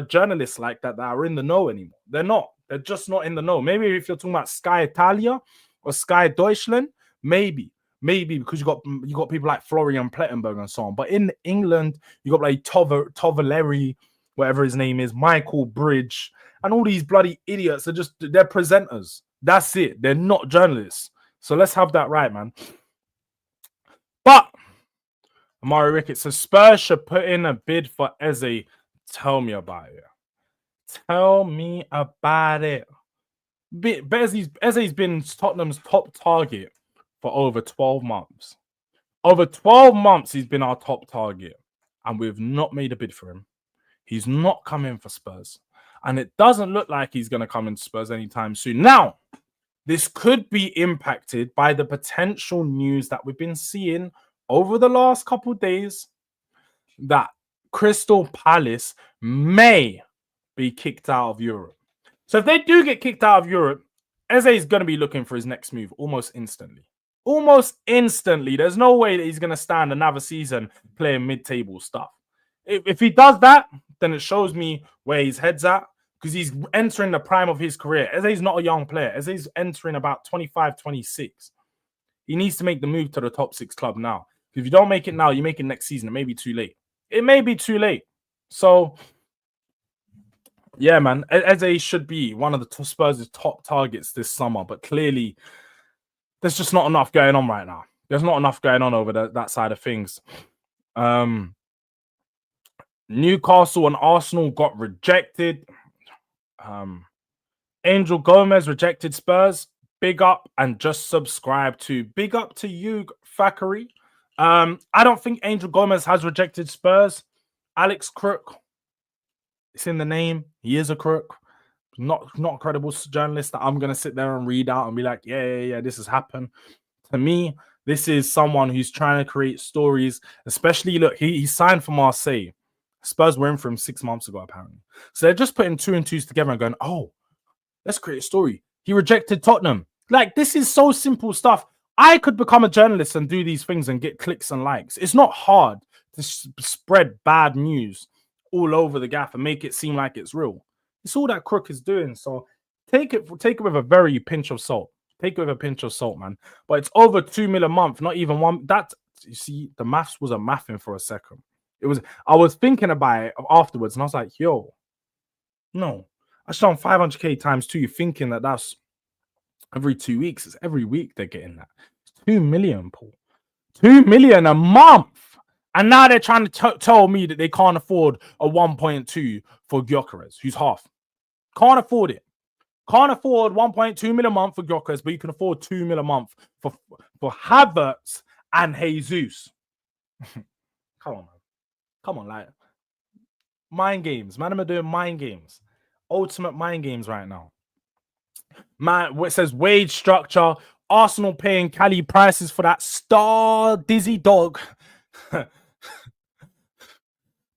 journalists like that are in the know anymore. They're not. They're just not in the know. Maybe if you're talking about Sky Italia or Sky Deutschland, maybe because you got people like Florian Plettenberg and so on. But in England, you got like Tovaleri, whatever his name is, Michael Bridge, and all these bloody idiots are they're presenters. That's it. They're not journalists. So let's have that right, man. But Amari Ricketts says Spurs should put in a bid for Eze. Tell me about it. Tell me about it. Eze's been Tottenham's top target for over 12 months. Over 12 months, he's been our top target, and we've not made a bid for him. He's not coming for Spurs, and it doesn't look like he's going to come into Spurs anytime soon. Now, this could be impacted by the potential news that we've been seeing over the last couple of days that Crystal Palace may be kicked out of Europe. So if they do get kicked out of Europe, Eze is going to be looking for his next move almost instantly. Almost instantly. There's no way that he's going to stand another season playing mid-table stuff. If he does that, then it shows me where his head's at, because he's entering the prime of his career. Eze's not a young player. Eze's entering about 25, 26. He needs to make the move to the top 6 club now. If you don't make it now, you make it next season. It may be too late. It may be too late. So, yeah, man. Eze should be one of the Spurs' top targets this summer, but clearly there's just not enough going on right now. There's not enough going on over that side of things. Newcastle and Arsenal got rejected. Angel Gomez rejected Spurs. Big up and just subscribe to. Big up to you, Thackeray. I don't think Angel Gomez has rejected Spurs. Alex Crook, it's in the name. He is a crook. Not a credible journalist that I'm going to sit there and read out and be like, yeah, this has happened. To me, this is someone who's trying to create stories, especially, look, he signed for Marseille. Spurs were in for him 6 months ago, apparently. So they're just putting 2 and 2s together and going, oh, let's create a story. He rejected Tottenham. Like, this is so simple stuff. I could become a journalist and do these things and get clicks and likes. It's not hard to spread bad news all over the gaff and make it seem like it's real. It's all that Crook is doing. So take it with a very pinch of salt. Take it with a pinch of salt, man. But it's over 2 mil a month, not even one. That, you see, the maths was a mathing for a second. I was thinking about it afterwards, and I was like, yo, no. I should on 500k times 2, thinking that's every 2 weeks. It's every week they're getting that. It's 2 million, Paul. 2 million a month. And now they're trying to tell me that they can't afford a 1.2 for Gyökeres, who's half. Can't afford it. Can't afford 1.2 million a month for Gyökeres, but you can afford 2 million a month for Havertz and Jesus. Come on, man. Come on, like, mind games. Man, I'm doing mind games. Ultimate mind games right now. Man, it says wage structure. Arsenal paying Cali prices for that star dizzy dog.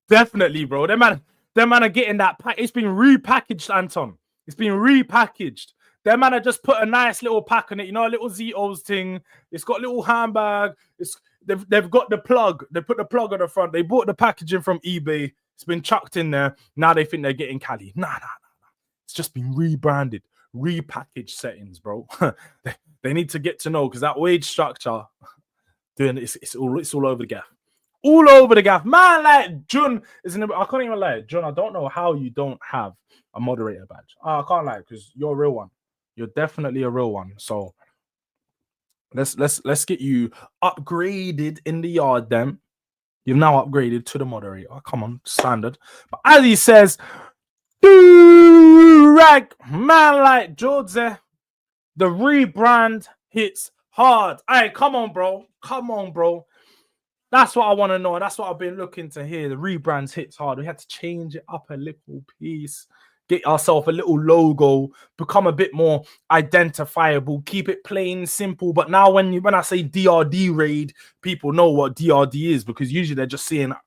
Definitely, bro. Them man are getting that pack. It's been repackaged, Anton. It's been repackaged. Them man are just put a nice little pack on it. You know, a little Zito's thing. It's got a little handbag. They've got the plug. They put the plug on the front. They bought the packaging from eBay. It's been chucked in there. Now they think they're getting Cali. Nah. It's just been rebranded, repackaged settings, bro. They need to get to know, because that wage structure, doing it's all over the gaff. All over the gaff. Man, like, John is I can't even lie. John, I don't know how you don't have a moderator badge. I can't lie, because you're a real one. You're definitely a real one. So let's get you upgraded in the yard then. You've now upgraded to the moderator. Oh, come on, standard. But as he says, Durag, man, like Jords there, the rebrand hits hard. Hey, come on, bro. Come on, bro. That's what I want to know. That's what I've been looking to hear. The rebrands hits hard. We had to change it up a little piece. Get ourselves a little logo, become a bit more identifiable, keep it plain, simple. But now when I say DRD raid, people know what DRD is, because usually they're just seeing a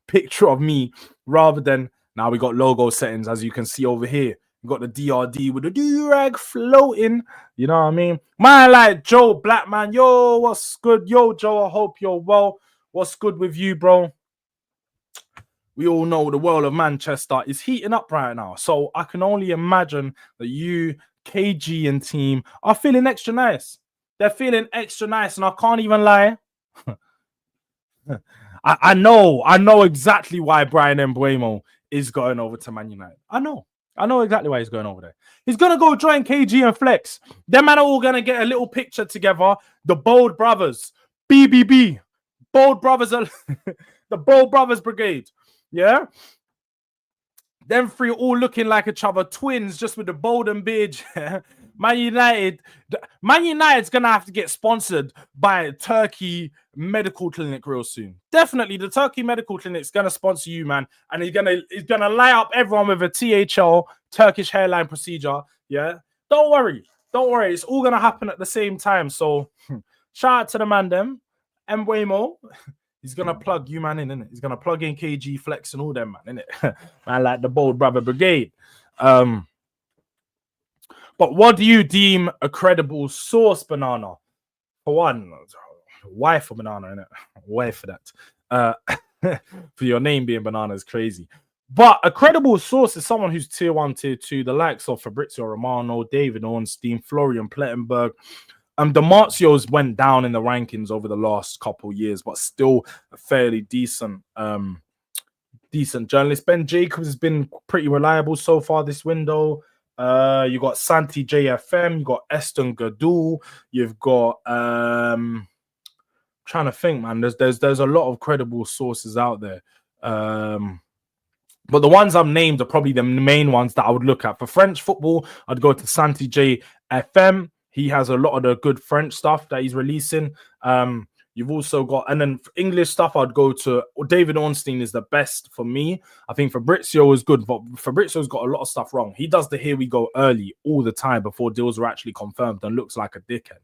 picture of me rather than, now we got logo settings, as you can see over here. We got the DRD with the Durag floating. You know what I mean? Man, like Joe Blackman. Yo, what's good? Yo, Joe, I hope you're well. What's good with you, bro? We all know the world of Manchester is heating up right now. So I can only imagine that you, KG, and team are feeling extra nice. They're feeling extra nice, and I can't even lie. I know exactly why Brian Mbeumo is going over to Man United. I know exactly why he's going over there. He's gonna go join KG and Flex. Them man are all gonna get a little picture together. The Bold Brothers, BBB, Bold Brothers, the Bold Brothers Brigade. Yeah, them three all looking like each other, twins, just with the bold and beard. Man United's gonna have to get sponsored by Turkey Medical Clinic real soon. Definitely, the Turkey Medical Clinic's gonna sponsor you, man, and he's gonna light up everyone with a THL, Turkish hairline procedure. Yeah, don't worry, it's all gonna happen at the same time. So, shout out to the man, them, Mbeumo. He's gonna plug you, man, in, innit? He's gonna plug in KG, Flex, and all them, man, innit? Man, like the Bold Brother Brigade. But what do you deem a credible source, Banana? For one, why for Banana, innit? Why for that? For your name being Banana is crazy. But a credible source is someone who's tier 1, tier 2, the likes of Fabrizio Romano, David Ornstein, Florian Plettenberg. DiMarzio's went down in the rankings over the last couple years, but still a fairly decent journalist. Ben Jacobs has been pretty reliable so far this window. You got Santi JFM, you got Eston Gadul, you've got trying to think, man. There's a lot of credible sources out there. But the ones I've named are probably the main ones that I would look at. For French football, I'd go to Santi JFM. He has a lot of the good French stuff that he's releasing. You've also got, and then for English stuff, I'd go to David Ornstein is the best for me. I think Fabrizio is good, but Fabrizio's got a lot of stuff wrong. He does the here we go early all the time before deals are actually confirmed and looks like a dickhead.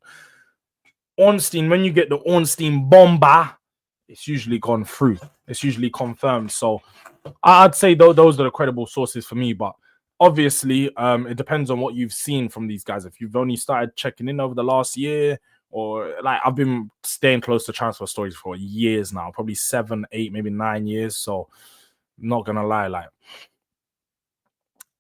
Ornstein, when you get the Ornstein bomba, it's usually gone through. It's usually confirmed. So I'd say those are the credible sources for me, but obviously, it depends on what you've seen from these guys. If you've only started checking in over the last year, or like I've been staying close to transfer stories for years now, probably 7, 8, maybe 9 years. So I'm not gonna lie, like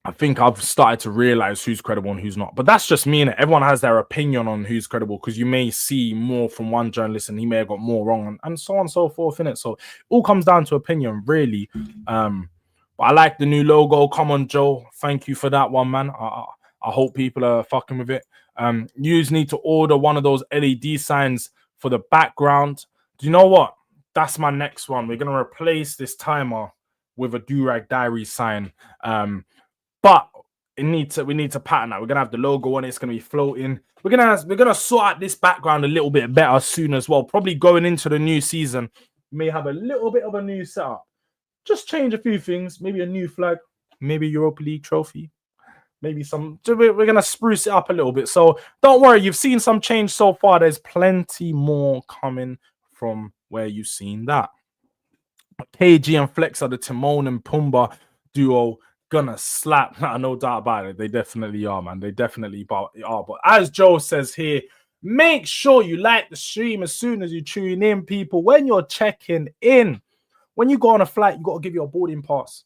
I think I've started to realize who's credible and who's not. But that's just me, and everyone has their opinion on who's credible because you may see more from one journalist and he may have got more wrong, and so on and so forth in it. So it all comes down to opinion, really. But I like the new logo. Come on, Joe. Thank you for that one, man. I hope people are fucking with it. You need to order one of those LED signs for the background. Do you know what? That's my next one. We're gonna replace this timer with a Durag Diaries sign. But we need to pattern that. We're gonna have the logo on it. It's gonna be floating. We're gonna sort out this background a little bit better soon as well. Probably going into the new season, we may have a little bit of a new setup. Just change a few things. Maybe a new flag. Maybe a Europa League trophy. Maybe some. We're gonna spruce it up a little bit. So don't worry. You've seen some change so far. There's plenty more coming from where you've seen that. KG and Flex are the Timon and Pumbaa duo. Gonna slap. No doubt about it. They definitely are, man. They definitely are. But as Joe says here, make sure you like the stream as soon as you tune in, people. When you're checking in, when you go on a flight, you got to give your boarding pass.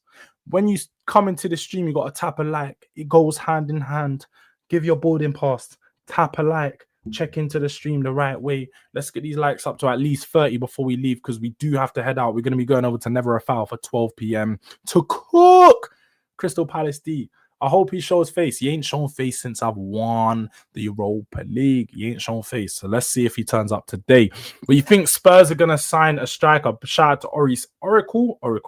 When you come into the stream, you got to tap a like. It goes hand in hand. Give your boarding pass. Tap a like. Check into the stream the right way. Let's get these likes up to at least 30 before we leave, because we do have to head out. We're going to be going over to Never a Foul for 12 p.m. to cook Crystal Palace D. I hope he shows face. He ain't shown face since I've won the Europa League. He ain't shown face. So let's see if he turns up today. But you think Spurs are going to sign a striker? Shout out to Oracle. I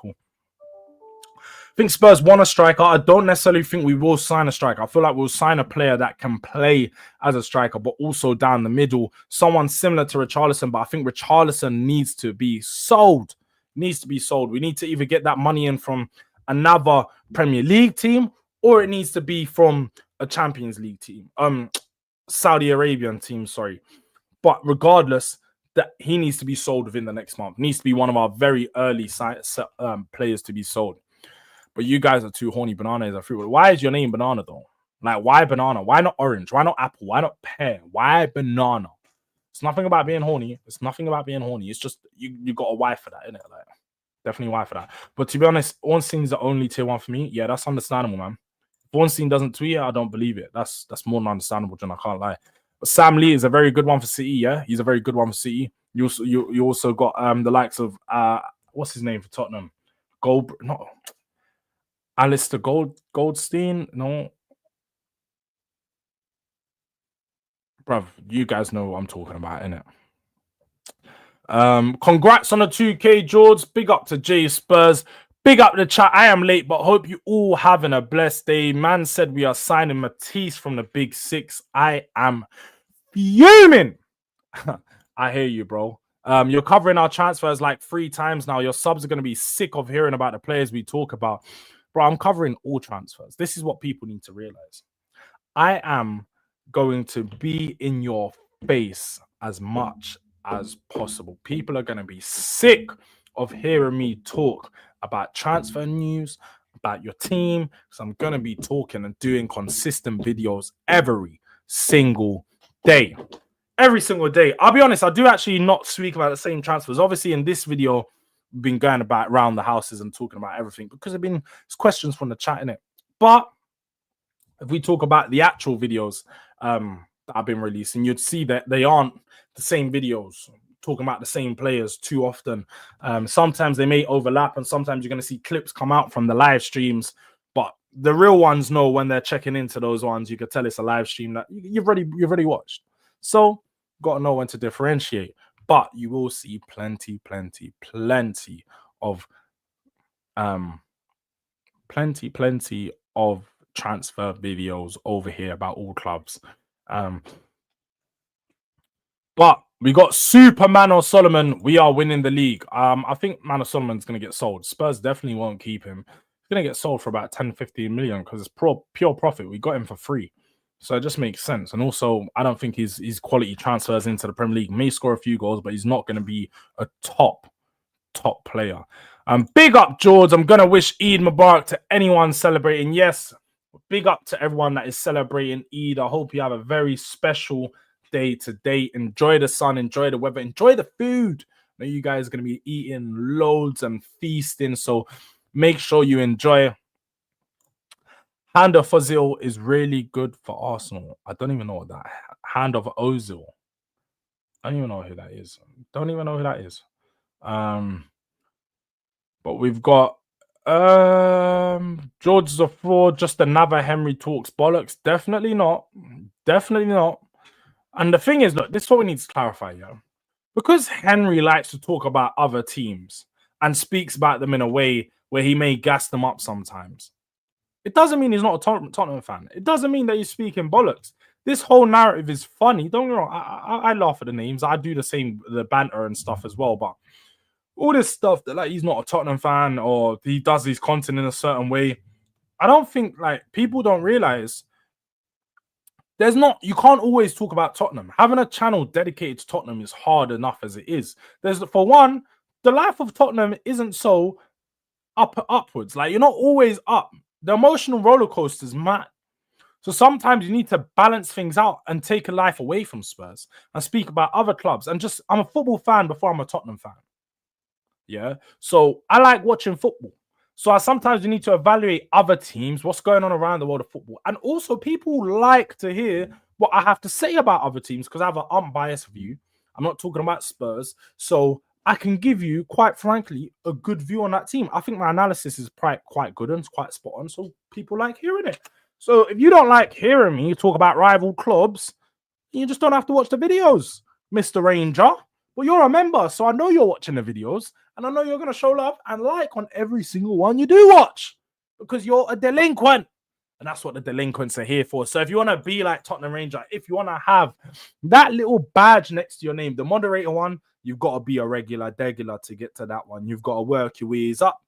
think Spurs want a striker. I don't necessarily think we will sign a striker. I feel like we'll sign a player that can play as a striker, but also down the middle. Someone similar to Richarlison, but I think Richarlison needs to be sold. We need to either get that money in from another Premier League team, or it needs to be from a Champions League team. Saudi Arabian team, sorry. But regardless, that he needs to be sold within the next month. Needs to be one of our very early players to be sold. But you guys are too horny. Banana is a fruit. Why is your name banana though? Like, why banana? Why not orange? Why not apple? Why not pear? Why banana? It's nothing about being horny. It's nothing about being horny. It's just you got a why for that, innit? Like, definitely why for that. But to be honest, Ornstein's the only tier 1 for me. Yeah, that's understandable, man. If Ornstein doesn't tweet it, I don't believe it. That's more than understandable, John. I can't lie. But Sam Lee is a very good one for City. Yeah, he's a very good one for City. You also got the likes of what's his name for Tottenham? Alistair Goldstein. No, bruv, you guys know what I'm talking about, innit? Congrats on the 2K, Jords. Big up to J Spurs. Big up the chat. I am late, but hope you all having a blessed day. Man said we are signing Matisse from the Big Six. I am fuming. I hear you, bro. You're covering our transfers like 3 times now. Your subs are going to be sick of hearing about the players we talk about. Bro, I'm covering all transfers. This is what people need to realize. I am going to be in your face as much as possible. People are going to be sick of hearing me talk about transfer news, about your team, because I'm going to be talking and doing consistent videos every single day. Every single day. I'll be honest, I do actually not speak about the same transfers. Obviously, in this video, we've been going about around the houses and talking about everything because it's questions from the chat, innit? But if we talk about the actual videos that I've been releasing, you'd see that they aren't the same videos talking about the same players too often. Sometimes they may overlap, and sometimes you're going to see clips come out from the live streams. But the real ones know when they're checking into those ones. You could tell it's a live stream that you've already watched. So got to know when to differentiate. But you will see plenty of transfer videos over here about all clubs. But we got Super Mano Solomon. We are winning the league. I think Mano Solomon's going to get sold. Spurs definitely won't keep him. He's going to get sold for about 10-15 million because it's pure profit. We got him for free. So it just makes sense. And also, I don't think his quality transfers into the Premier League. May score a few goals, but he's not going to be a top player. Big up, Jords. I'm going to wish Eid Mubarak to anyone celebrating. Yes, big up to everyone that is celebrating Eid. I hope you have a very special day today. Enjoy the sun, enjoy the weather, enjoy the food. I know you guys are going to be eating loads and feasting, so make sure you enjoy. Hand of Ozil is really good for Arsenal. I don't even know what that Hand of Ozil. I don't even know who that is. Don't even know who that is. But we've got George is a fraud, just another Henry talks bollocks. Definitely not. Definitely not. And the thing is, look, this is what we need to clarify, yeah. Because Henry likes to talk about other teams and speaks about them in a way where he may gas them up sometimes, it doesn't mean he's not a Tottenham fan. It doesn't mean that he's speaking bollocks. This whole narrative is funny. Don't get me wrong. I laugh at the names. I do the same, the banter and stuff as well. But all this stuff that like he's not a Tottenham fan or he does his content in a certain way, I don't think like people don't realize you can't always talk about Tottenham. Having a channel dedicated to Tottenham is hard enough as it is. For one, the life of Tottenham isn't so upwards. Like you're not always up. The emotional roller coaster is mad. So sometimes you need to balance things out and take a life away from Spurs and speak about other clubs. And just, I'm a football fan before I'm a Tottenham fan. Yeah. So I like watching football. So sometimes you need to evaluate other teams, what's going on around the world of football. And also people like to hear what I have to say about other teams because I have an unbiased view. I'm not talking about Spurs. So I can give you, quite frankly, a good view on that team. I think my analysis is quite good and it's quite spot on. So people like hearing it. So if you don't like hearing me talk about rival clubs, you just don't have to watch the videos, Mr. Ranger. But you're a member, so I know you're watching the videos. And I know you're going to show love and like on every single one you do watch. Because you're a delinquent. And that's what the delinquents are here for. So if you want to be like Tottenham Ranger, if you want to have that little badge next to your name, the moderator one, you've got to be a regular to get to that one. You've got to work your ways up.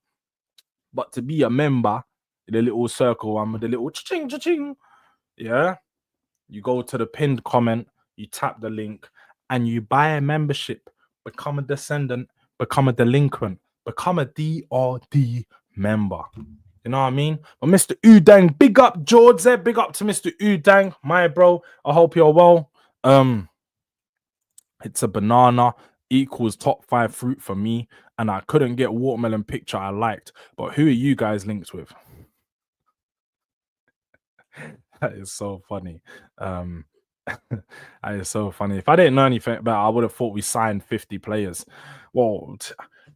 But to be a member, the little circle one with the little cha-ching, cha-ching, yeah, you go to the pinned comment, you tap the link, and you buy a membership, become a descendant, become a delinquent, become a DRD member. You know what I mean? But Mr. Udang, big up Jords there. Big up to Mr. Udang, my bro. I hope you're well. It's a banana equals top 5 fruit for me, and I couldn't get watermelon picture I liked. But who are you guys linked with? That is so funny. That is so funny. If I didn't know anything about it, I would have thought we signed 50 players. Well,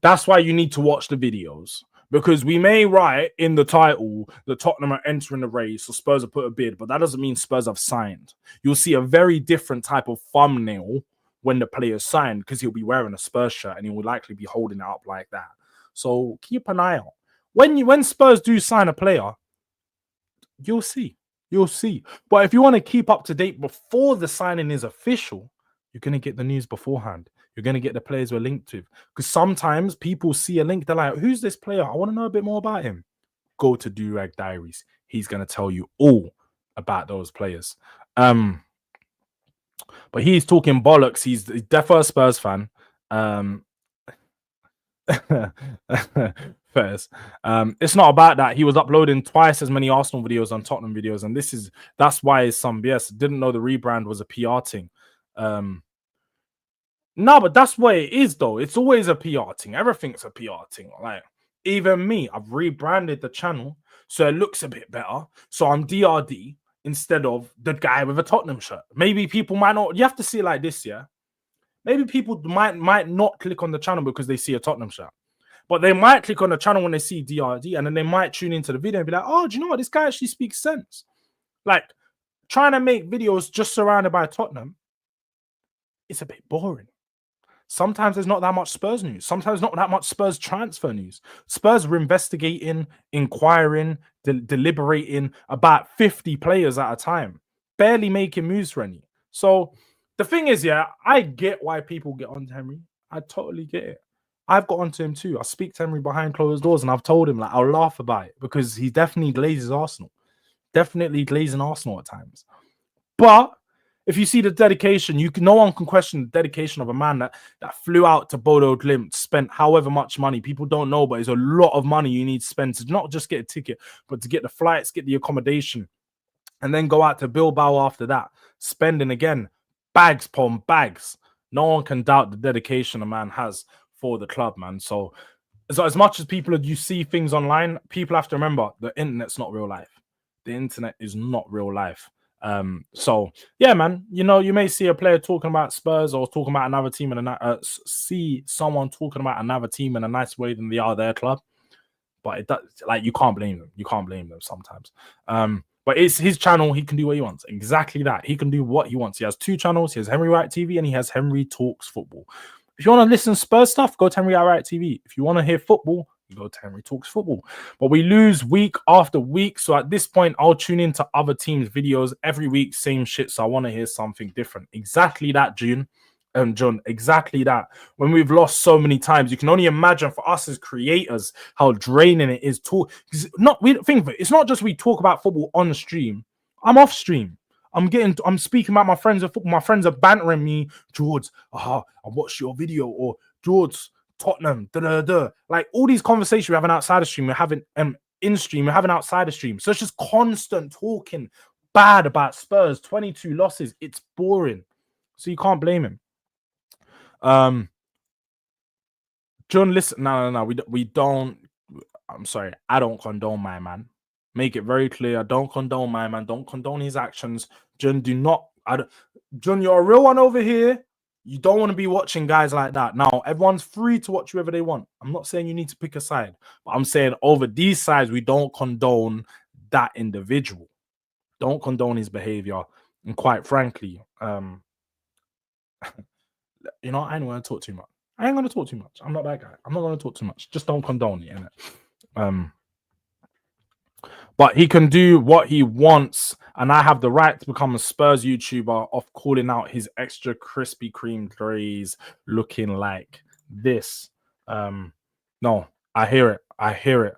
that's why you need to watch the videos. Because we may write in the title that Tottenham are entering the race or Spurs have put a bid, but that doesn't mean Spurs have signed. You'll see a very different type of thumbnail when the player's signed, because he'll be wearing a Spurs shirt and he will likely be holding it up like that. So keep an eye out. When Spurs do sign a player, you'll see. You'll see. But if you want to keep up to date before the signing is official, you're going to get the news beforehand. You're going to get the players we're linked to. Because sometimes people see a link, they're like, who's this player? I want to know a bit more about him. Go to Durag Diaries. He's going to tell you all about those players. But he's talking bollocks. He's definitely a Spurs fan. First, it's not about that. He was uploading twice as many Arsenal videos on Tottenham videos, and that's why it's some BS. Didn't know the rebrand was a PR thing. No, but that's what it is, though. It's always a PR thing. Everything's a PR thing. Like, even me, I've rebranded the channel so it looks a bit better. So I'm DRD instead of the guy with a Tottenham shirt. Maybe people might not. You have to see it like this, yeah. Maybe people might not click on the channel because they see a Tottenham shirt. But they might click on the channel when they see DRD, and then they might tune into the video and be like, oh, do you know what? This guy actually speaks sense. Like, trying to make videos just surrounded by Tottenham, it's a bit boring. Sometimes there's not that much Spurs news. Sometimes not that much Spurs transfer news. Spurs are investigating, inquiring, deliberating about 50 players at a time, barely making moves for any. So the thing is, yeah, I get why people get on Henry. I totally get it. I've got onto him too. I speak to Henry behind closed doors, and I've told him, like, I'll laugh about it because he definitely glazes Arsenal. Definitely glazing Arsenal at times. But if you see the dedication, no one can question the dedication of a man that flew out to Bodo Glimt, spent however much money. People don't know, but it's a lot of money you need to spend to not just get a ticket, but to get the flights, get the accommodation, and then go out to Bilbao after that, spending again bags upon bags. No one can doubt the dedication a man has for the club, man. So as much as you see things online, people have to remember the internet's not real life. The internet is not real life. So yeah, man, you may see a player talking about Spurs or talking about another team see someone talking about another team in a nice way than they are their club. But it does, like, you can't blame them. You can't blame them sometimes. But it's his channel. He can do what he wants. Exactly that. He can do what he wants. He has 2 channels. He has Henry Wright TV and he has Henry Talks Football. If you want to listen to Spurs stuff, go to Henry Wright TV. If you want to hear football, you go to Henry Talks Football. But we lose week after week. So at this point, I'll tune into other teams' videos every week. Same shit. So I want to hear something different. Exactly that, John. Exactly that. When we've lost so many times, you can only imagine for us as creators how draining it is to it's not just we talk about football on the stream. I'm off stream. I'm speaking about my friends of football. My friends are bantering me, Jords. I watched your video, or Jords, Tottenham, like all these conversations we're having outside the stream, we're having in stream, we're having outside the stream. So it's just constant talking bad about Spurs. 22 losses. It's boring. So you can't blame him. John, listen, no, we don't. I'm sorry, I don't condone my man. Make it very clear, I don't condone my man. Don't condone his actions. John, John, you're a real one over here. You don't want to be watching guys like that. Now, everyone's free to watch whoever they want. I'm not saying you need to pick a side, but I'm saying over these sides, we don't condone that individual. Don't condone his behavior. And quite frankly, I ain't going to talk too much. I'm not that guy. I'm not going to talk too much. Just don't condone it, innit? But he can do what he wants, and I have the right to become a Spurs YouTuber of calling out his extra Krispy Kreme glaze looking like this. No, I hear it.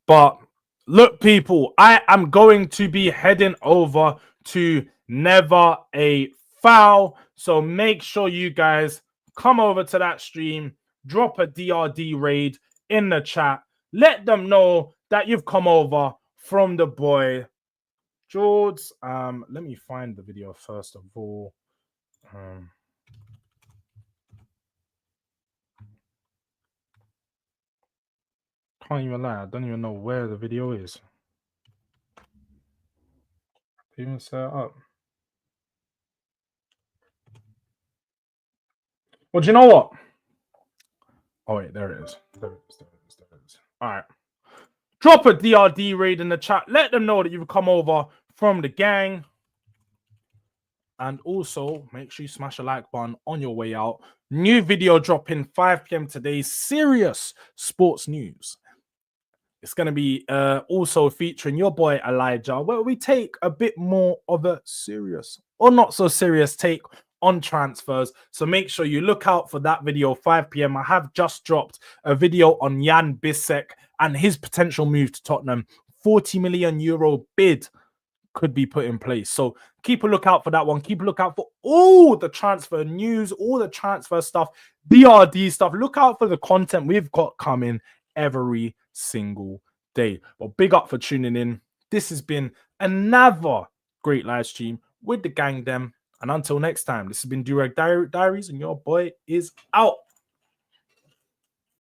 But look, people, I am going to be heading over to Never a Foul. So make sure you guys come over to that stream, drop a DRD raid in the chat. Let them know that you've come over from the boy Jords. Let me find the video first of all. Can't even lie, I don't even know where the video is. Even set it up. Well, do you know what? Oh wait, there it is. There it is. All right. Drop a DRD raid in the chat. Let them know that you've come over from the gang. And also, make sure you smash a like button on your way out. New video dropping 5 p.m. today. Serious sports news. It's going to be also featuring your boy Elijah, where we take a bit more of a serious or not so serious take on transfers. So make sure you look out for that video, 5 p.m. I have just dropped a video on Jan Bissek and his potential move to Tottenham. 40 million euro bid could be put in place. So keep a lookout for that one. Keep a lookout for all the transfer news, all the transfer stuff, DRD stuff. Look out for the content we've got coming every single day. But big up for tuning in. This has been another great live stream with the gang them. And until next time, this has been Durag Diaries, and your boy is out.